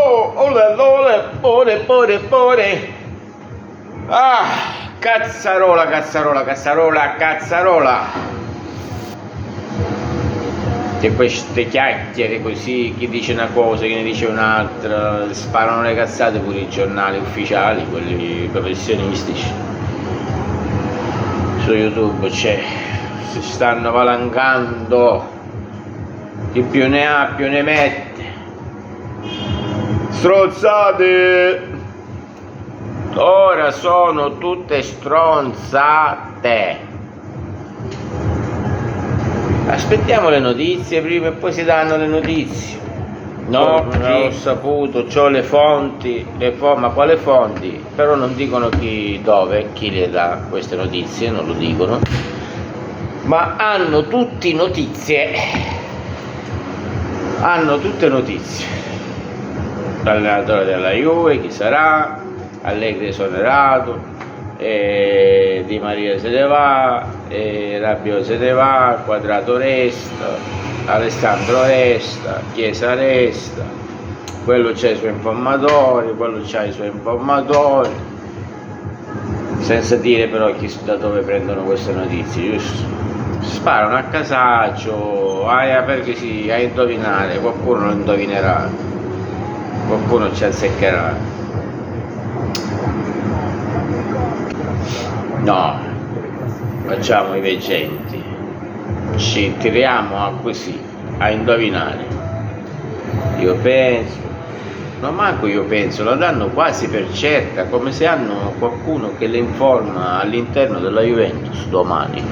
oh, ole. Ah, cazzarola. Che queste chiacchiere così, chi dice una cosa, chi ne dice un'altra, sparano le cazzate pure i giornali ufficiali, quelli professionistici. Su YouTube si stanno valangando, chi più ne ha più ne mette. Strozzate! Ora sono tutte stronzate. Aspettiamo le notizie prima e poi si danno le notizie. No, non ho saputo, c'ho le fonti, ma quale fonti? Però non dicono chi le dà queste notizie, non lo dicono. Ma hanno tutte notizie. L'allenatore della Juve, chi sarà? Allegri esonerato. Di Maria se ne va, Rabiot se ne va, Quadrato resta, Alessandro resta, Chiesa resta, quello c'ha i suoi informatori, senza dire però da dove prendono queste notizie, giusto? Sparano a casaccio, perché sì, a indovinare, qualcuno lo indovinerà, qualcuno ci azzeccherà. No, facciamo i veggenti, ci tiriamo a indovinare. Io penso, lo danno quasi per certa, come se hanno qualcuno che le informa all'interno della Juventus domani.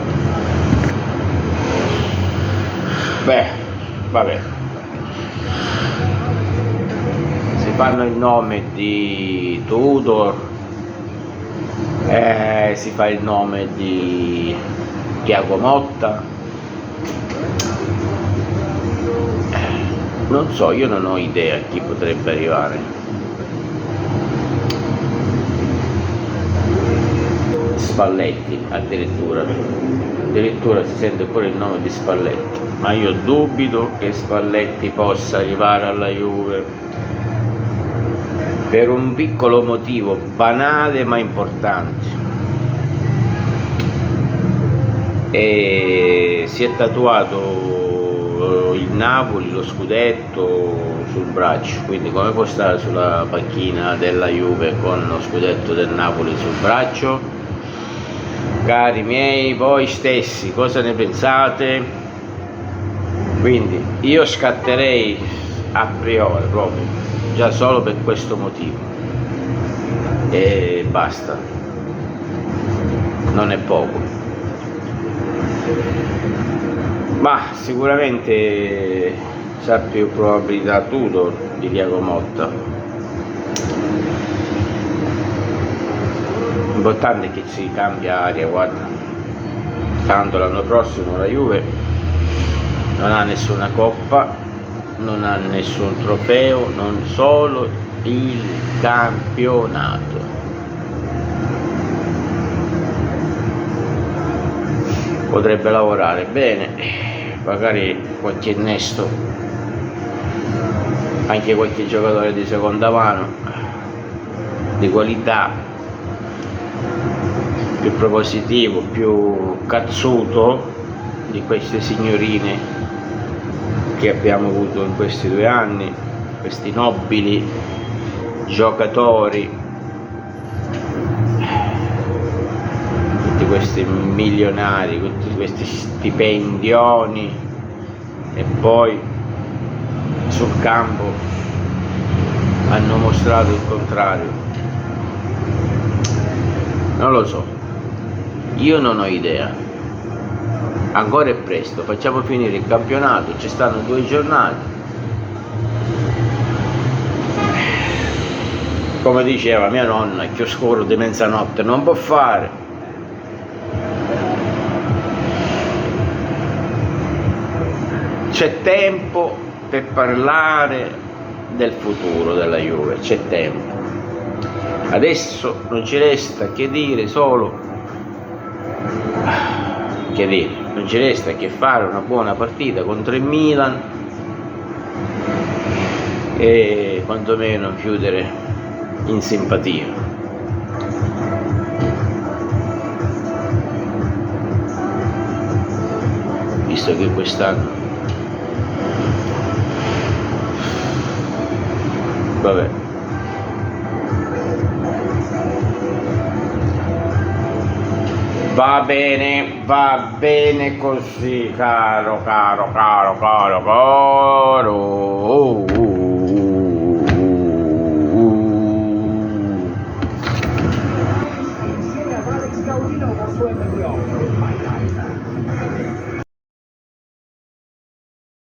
Vabbè. Si fanno il nome di Tudor. Si fa il nome di Thiago Motta, non so, io non ho idea chi potrebbe arrivare. Spalletti addirittura si sente pure il nome di Spalletti, ma io dubito che Spalletti possa arrivare alla Juve. Per un piccolo motivo, banale ma importante. E si è tatuato il Napoli, lo scudetto sul braccio, quindi come può stare sulla panchina della Juve con lo scudetto del Napoli sul braccio? Cari miei, voi stessi, cosa ne pensate? Quindi io scatterei a priori proprio, già solo per questo motivo, e basta, non è poco, ma sicuramente sa più probabilità Tudor di Thiago Motta. L'importante è che si cambia aria, guarda, tanto l'anno prossimo la Juve non ha nessuna coppa, non ha nessun trofeo, non solo il campionato. Potrebbe lavorare bene, magari qualche innesto, anche qualche giocatore di seconda mano di qualità, più propositivo, più cazzuto di queste signorine che abbiamo avuto in questi 2 anni, questi nobili giocatori, tutti questi milionari, tutti questi stipendioni, e poi sul campo hanno mostrato il contrario. Non lo so, io non ho idea. Ancora è presto, facciamo finire il campionato, ci stanno 2 giornate. Come diceva mia nonna, il chioscuro di mezzanotte non può fare. C'è tempo per parlare del futuro della Juve, c'è tempo. Adesso non ci resta che dire solo non ci resta che fare una buona partita contro il Milan, e quantomeno chiudere in simpatia. Visto che quest'anno, vabbè, va bene così, caro.